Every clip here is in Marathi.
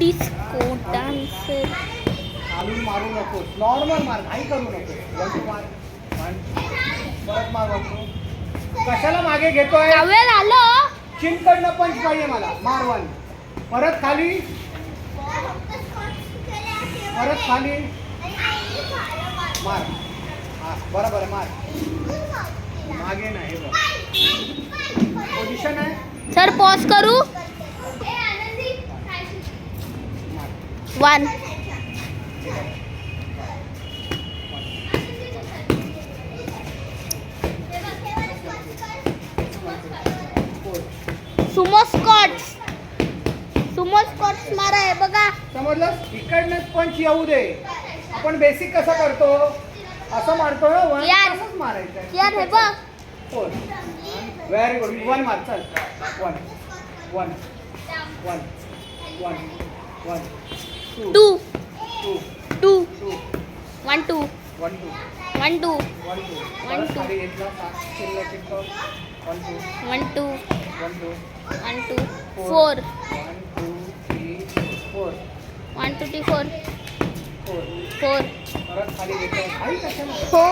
Disco dancer. खालून मारू नको, नॉर्मल मार, काही करू नको. 1 2 मार. 1 परत मार. 1 2. कशाला मागे घेतोय? काव्य झालं. चिनकडनं पंच पाहिजे मला. मार 1. परत खाली. परत खाली मार. हा बरोबर मार. मागे नाही पोझिशन आहे. सर पॉज करू. 1 सुमो स्कॉट्स. सुमो स्कॉट्स मारा आहे बघा. समजलं? इकडनं पंच येऊ दे. आपण बेसिक कसं करतो असं मारतो ना. 1 यार. असंच मारायचं यार हे बघ. 4 व्हेरी गुड. 1 मार. चल 1 1 1 1 1 2 2 2 2 1 2 1 2 1 2 1 2 1 2 खाली घेतला. चिल्ला चिपकव. 1 2 1 2 1 2 1 2 4 1 2 3 4 1 2 3 4 4 4. परत खाली घेतो. आई कशाला? हो.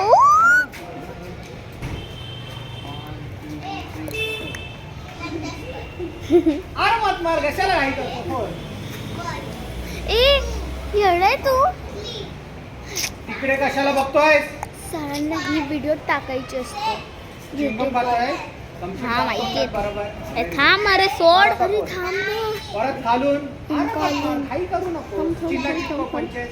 आरामात मार. कशाला काही करतो? 4 ए येडाय तू. तिकडे कशाला बघतोय? सरांना ही व्हिडिओ टाकायची असते. चिंबून बघतोय. हा माहिती आहे. बरोबर. ए थांब अरे सोड. अरे थांब ना. परत खालून. खालून. काही करू नको. थांब, थांब, चिल्ला थांब, चिपकव थांब. 25.